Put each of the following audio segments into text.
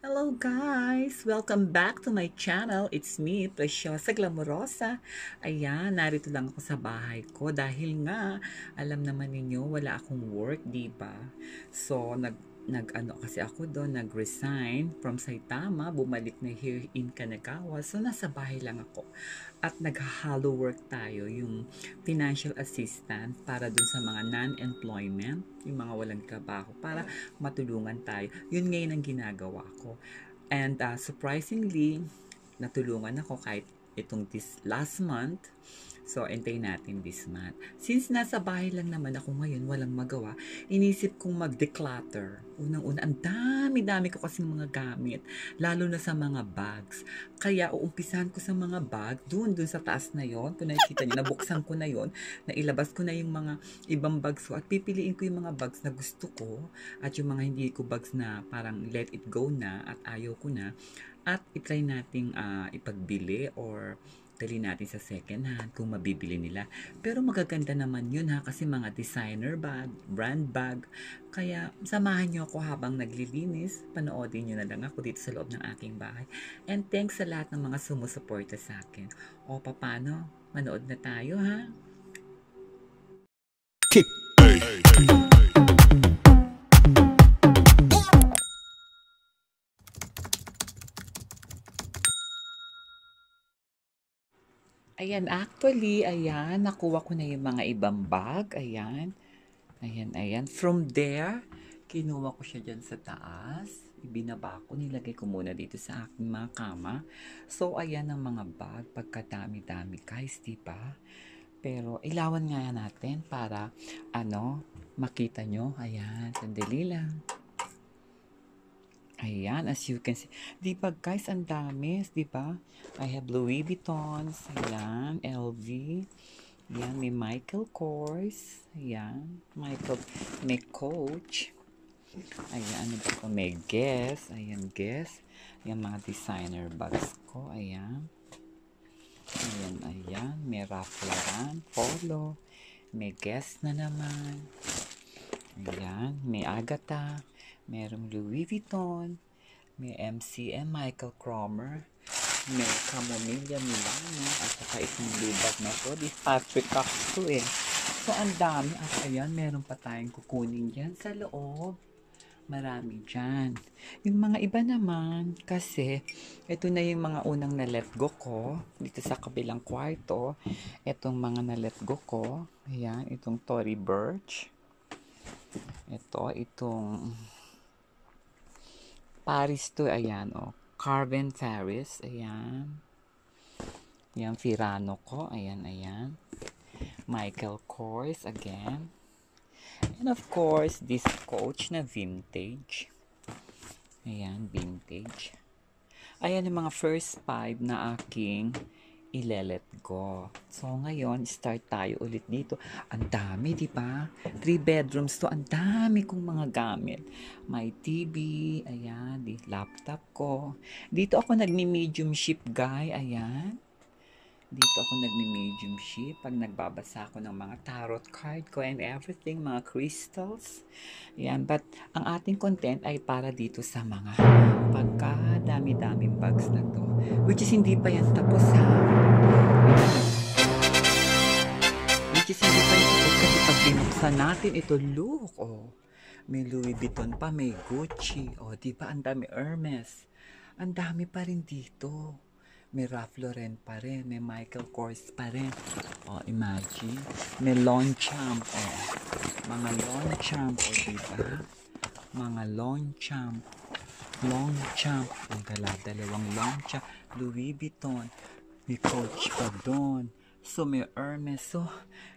Hello guys! Welcome back to my channel. It's me, Preciosa Glamorosa. Ayan, narito lang ako sa bahay ko dahil nga, alam naman ninyo, wala akong work, di ba? So, nag-ano kasi ako doon, nag-resign from Saitama, bumalik na here in Kanagawa. So, nasa bahay lang ako. At nag-hollow work tayo, yung financial assistance para dun sa mga non-employment, yung mga walang trabaho, para matulungan tayo. Yun ngayon ang ginagawa ko. And surprisingly, natulungan ako kahit itong this last month. So, antayin natin this month. Since nasa bahay lang naman ako ngayon, walang magawa, inisip kong mag-declutter. Unang-una, ang dami-dami ko kasing mga gamit, lalo na sa mga bags. Kaya, uumpisahan ko sa mga bag, dun sa taas na yon. Kung nakikita niyo, nabuksan ko na yon, nailabas ko na yung mga ibang bags ko, at pipiliin ko yung mga bags na gusto ko, at yung mga hindi ko bags na parang let it go na, at ayaw ko na, at itry nating ipagbili or dali natin sa second hand kung mabibili nila. Pero magaganda naman yun ha, kasi mga designer bag, brand bag. Kaya samahan nyo ako habang naglilinis. Panoodin nyo na lang ako dito sa loob ng aking bahay. And thanks sa lahat ng mga sumusuporta sa akin. O papano? Manood na tayo ha? Kick. Ayan, actually, ayan, nakuha ko na yung mga ibang bag. Ayan. Ayan. From there, kinuha ko siya dyan sa taas. Ibinaba ko, nilagay ko muna dito sa aking mga kama. So, ayan ang mga bag. Pagkadami-dami, guys, diba? Pero, ilawan nga natin para, makita nyo. Ayan, sandali lang. Ayan, as you can see. Di ba guys, ang dami, di ba? I have Louis Vuittons, ayan, LV. Ayan, may Michael Kors. Ayan, may Coach. Ayan, ano ba ko? May Guess. Ayan, Guess. Ayan, mga designer bags ko. Ayan. Ayan. May Ralph Lauren, Polo. May Guess na naman. Ayan, may Agatha. Merong Louis Vuitton, may MCM Michael Kromer, may Camomilla Milano, at saka itong lubag na to, di Patrick Cox to eh. So, ang dami. At ayan, meron pa tayong kukunin dyan sa loob. Marami dyan. Yung mga iba naman, kasi ito na yung mga unang na-let go ko dito sa kabilang kwarto. Itong mga na-let go ko. Ayan, itong Tory Burch. Itong Paris to, ayan, Carven Paris, ayan. Yan, Firano ko, ayan. Michael Kors, again. And of course, this Coach na vintage. Ayan, vintage. Ayan yung mga first 5 na aking ile-let go. So, ngayon, start tayo ulit dito. Ang dami, di ba? 3 bedrooms to. Ang dami kong mga gamit. May TV, ayan, laptop ko. Dito ako nagmi-medium ship, guy, ayan. Dito ako nagmi-medium ship pag nagbabasa ako ng mga tarot card ko and everything, mga crystals. Ayan, but ang ating content ay para dito sa mga pagkadami-daming bags na to. Which is hindi pa yan tapos ha. Which is hindi pa yan tapos kasi pag binuksan natin ito, look, may Louis Vuitton pa, may Gucci, diba, ang dami Hermes. Ang dami pa rin dito. May Ralph Lauren pa rin, may Michael Kors pa rin. Imagine. May Longchamp, mga Longchamp, diba? Mga Longchamp. Dalawang Longchamp. Louis Vuitton. May Coach pa doon. So, may Hermes. So,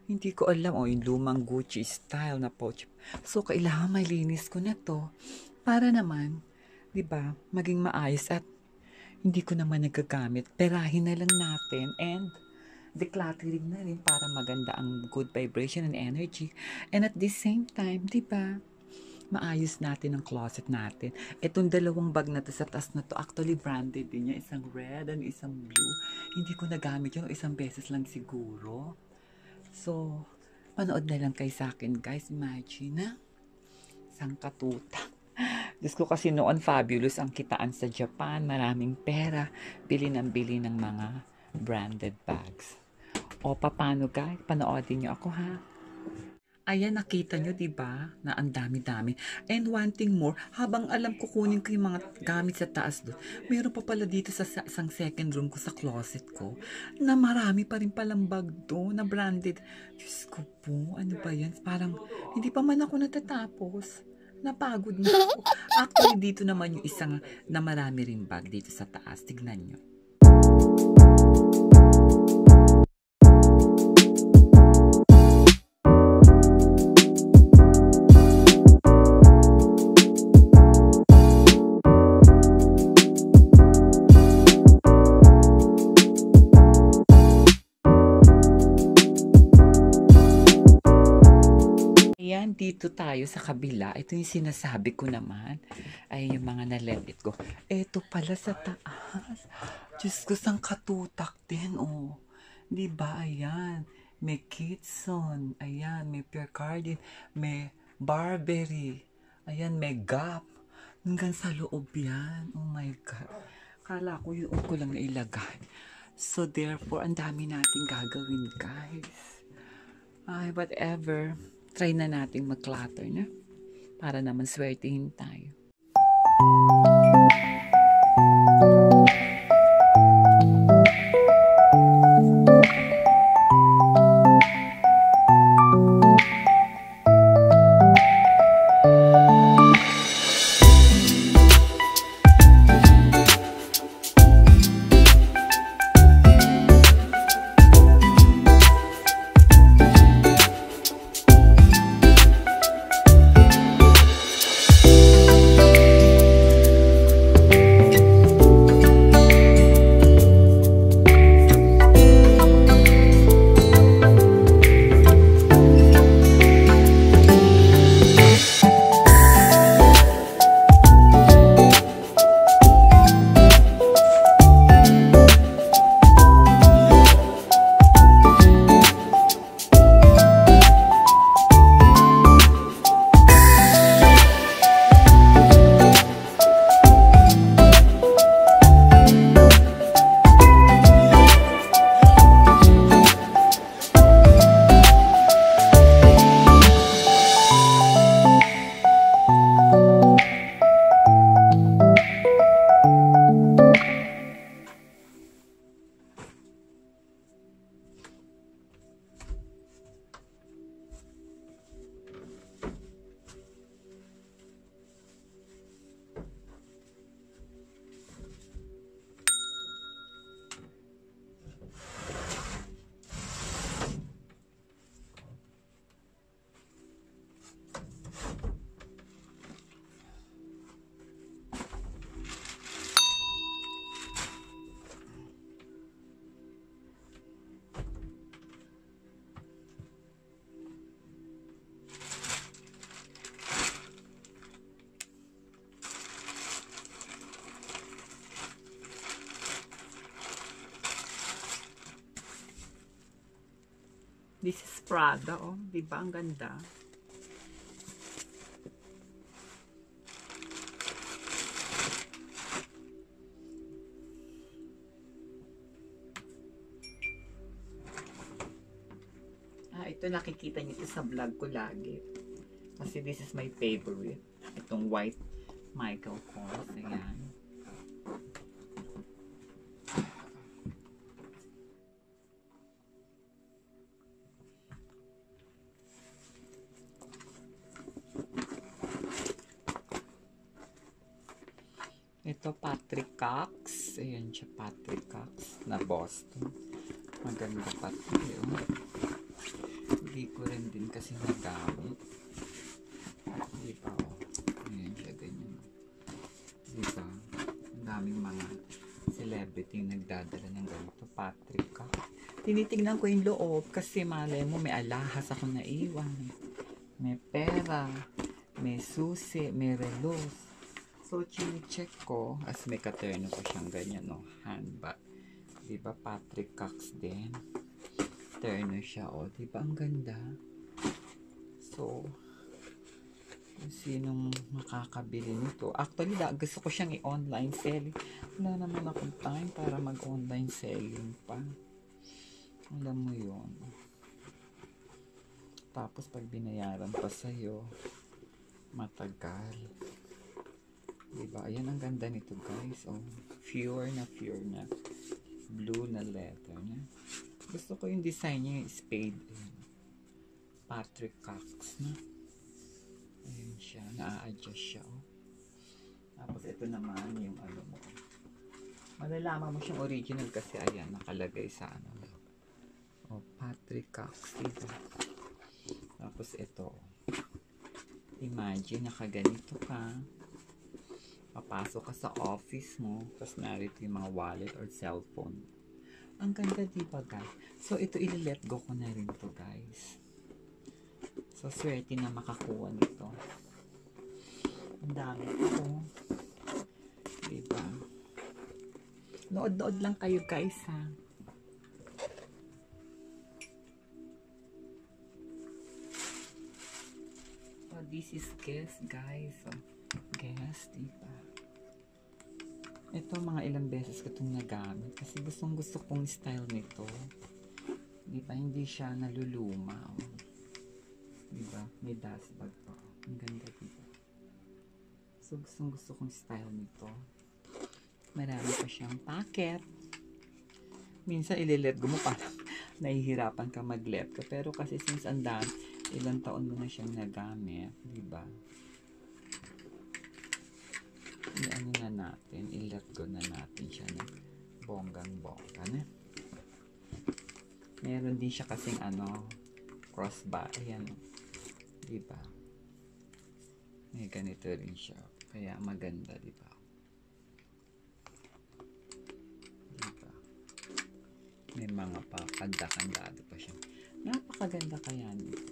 hindi ko alam. Yung lumang Gucci style na pouch. So, kailangan may linis ko na to. Para naman, diba, maging maayos at hindi ko naman nagagamit. Perahin na lang natin and decluttering na rin para maganda ang good vibration and energy. And at the same time, diba, maayos natin ang closet natin. Itong dalawang bag na to sa taas na to, actually branded din niya. Isang red and isang blue. Hindi ko nagamit yun. Isang beses lang siguro. So, manood na lang kayo sa akin, guys. Imagine na. Isang katuta. Diyos ko kasi noon fabulous ang kitaan sa Japan. Maraming pera. Bili ng mga branded bags. O paano guys? Panoodin niyo ako ha. Ayan, nakita nyo, di ba? Na ang dami-dami. And one thing more, habang alam ko kunin ko yung mga gamit sa taas doon, meron pa pala dito sa isang second room ko sa closet ko, na marami pa rin palang bag doon, na branded. Diyos ko po, ano ba yan? Parang, hindi pa man ako natatapos. Napagod na ako. Actually, dito naman yung isang na marami rin bag dito sa taas. Tignan nyo. Ayan, dito tayo sa kabila. Ito yung sinasabi ko naman. Ay, yung mga na-let it go. Ito pala sa taas. Diyos ko, sang katutak din, oh. Diba, ayan. May Kitson. Ayan, may Pierre Cardin. May Burberry. Ayan, may Gap. Hanggang sa loob yan. Oh my God. Kala ko yung ko lang nailagay. So, therefore, ang dami nating gagawin, guys. Ay, whatever. Try na natin mag-clutter na para naman swertihin tayo. This is Prada, oh. Diba? Ang ganda. Ito nakikita niyo ito sa vlog ko lagi. Kasi this is my favorite. Itong white Michael Kors. Ayan. Ito, Patrick Cox. Ayan siya, Patrick Cox na Boston. Maganda pati. Oh. Hindi ko rin din kasi nagamit. Diba, oh. Ayan siya, ganyan. Diba? Ang daming mga celebrity nagdadala ng ganito. Patrick Cox. Tinitignan ko yung loob kasi malay mo may alahas ako naiwan. May pera. May susi. May relos. So, chine-check ko, as may katerno ko siyang ganyan, no, handbag. Diba, Patrick Cox din. Terno siya, oh. Diba, ang ganda. So, Sinong makakabili nito. Actually, gusto ko siyang i-online selling. Wala naman akong time para mag-online selling pa. Alam mo yun. Tapos pag binayaran pa sa'yo, matagal. Diba? Ayan, ang ganda nito, guys. Oh, pure na blue na letter niya. Gusto ko yung design niya, yung spade. Patrick Cox na. Ayan siya, na-adjust siya. Oh. Tapos ito naman yung ano mo. Malalaman mo siyang original kasi ayan, nakalagay sa ano. Oh, Patrick Cox dito. Tapos ito. Imagine, nakaganito ka. Papasok ka sa office mo. Tapos narito yung mga wallet or cellphone. Ang ganda, diba, guys? So, ito ili-let go ko na rin to, guys. So, swerte na makakuha nito. Ang dami ito. Diba? Nood-nood lang kayo, guys, ha? So, this is Guess, guys. So, Guess, diba? Ito, mga ilang beses ko itong nagamit. Kasi gusto kong style nito. Diba? Hindi siya naluluma. Oh. Diba? May dust bag pa. Ang ganda, diba? So, gusto kong style nito. Marami pa siyang packet. Minsan, ile-let go mo parang nahihirapan ka mag-let go. Pero kasi since andan, ilang taon mo na siyang nagamit. Diba? I-ano na natin, i-let go na natin siya ng bonggang-bongga. Meron din siya kasing ano, crossbar. Ayan. Diba? May ganito rin siya. Kaya maganda, diba? Diba? May mga kanda-kandado pa siya. Napakaganda kaya nito.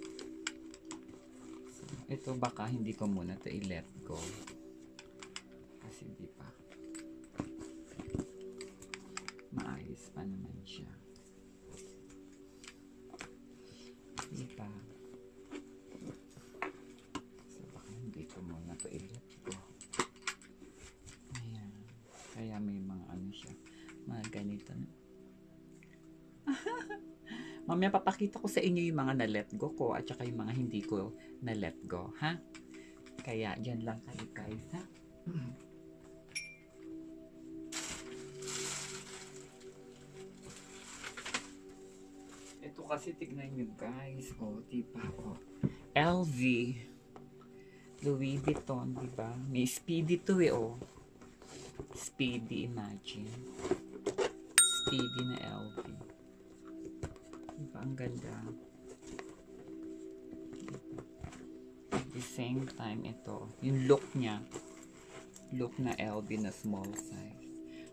So, ito baka hindi ko muna ito i-let go. Kasi diba? Maayos pa naman siya. Diba? So, baka hindi ko muna ito i-let go. Ayan. Kaya may mga ano siya. Mga ganito na. Mamaya papakita ko sa inyo yung mga na-let go ko at saka yung mga hindi ko na-let go, ha? Kaya dyan lang kayo, guys, ha? Ito kasi tignan nyo, guys. O, diba? O, LV. Louis Vuitton, diba? May Speedy to, o. Speedy, imagine. Speedy na LV. Diba? Ang ganda. Diba? At the same time, ito. Yung look niya. Look na LV na small size.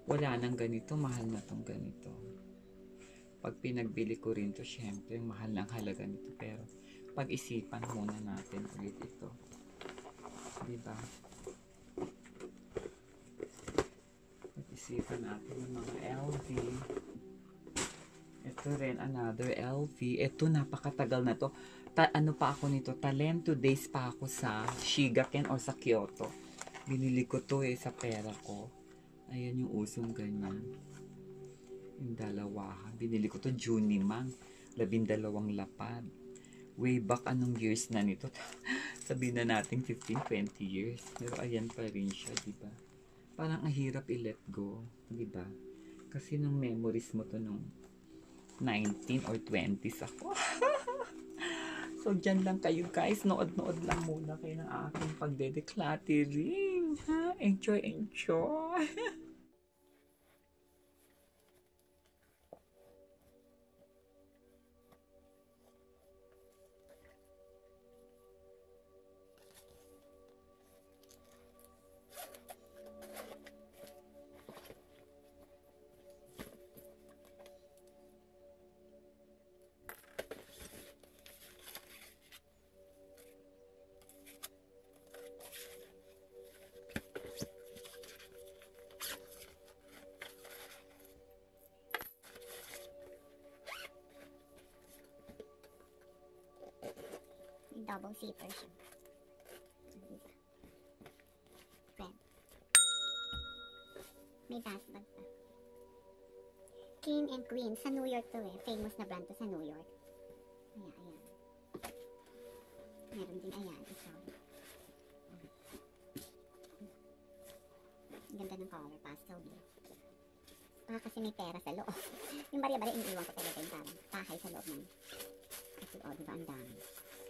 Wala nang ganito. Mahal na tong ganito. Pag pinagbili ko rin to, syempre, mahal ng halaga nito. Pero, pag-isipan muna natin ulit ito. Diba? Pag-isipan natin yung mga LV. Ito rin, another LV. Ito, napakatagal na to. Ano pa ako nito? Talento days pa ako sa Shigaken or sa Kyoto. Binili ko to sa pera ko. Ayan yung usong ganyan. Yung dalawahan. Binili ko to Junimang. 12 lapad. Way back anong years na nito. Sabihin na natin 15-20 years. Pero ayan pa rin siya, diba? Parang ang hirap i-let go. Diba? Kasi nung memories mo to nung 19 or 20s ako. So, dyan lang kayo, guys. Nood-nood lang muna kayo ng aking pagde-decluttering. Ha? Enjoy, enjoy. Double zipper siya. May dust bag pa. King and Queen. Sa New York to eh. Famous na brand to sa New York. Ayan. Meron din ayan. Ito. Ganda ng color. Pastel blue. Baka kasi may pera sa loob. Yung bari-bari iniiwan ko talaga yung parang tahay sa loob ng. Kasi diba ang dami.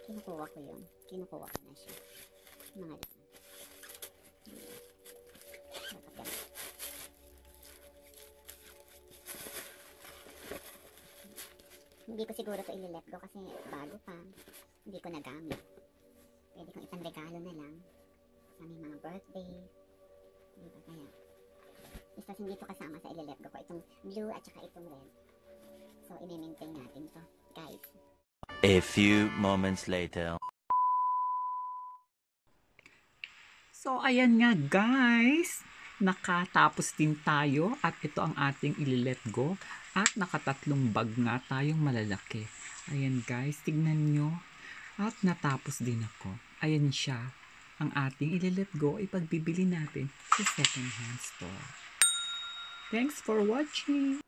Kinukuha ko yun. Kinukuha ko na siya. Mga isa. Hindi ko siguro to i-let go kasi bago pa. Hindi ko nagamit. Pwede kong ipang-regalo na lang sa aming mga birthday. Diba kaya? Basta hindi to kasama sa i-let go ko. Itong blue at saka itong red. So, i-maintain natin to, guys. A few moments later. So, ayan nga guys. Nakatapos din tayo at ito ang ating ililet go. At nakatatlong bag nga tayong malalaki. Ayan guys, tignan nyo. At natapos din ako. Ayan siya. Ang ating ililet go ipagbibili natin sa second hand store. Thanks for watching!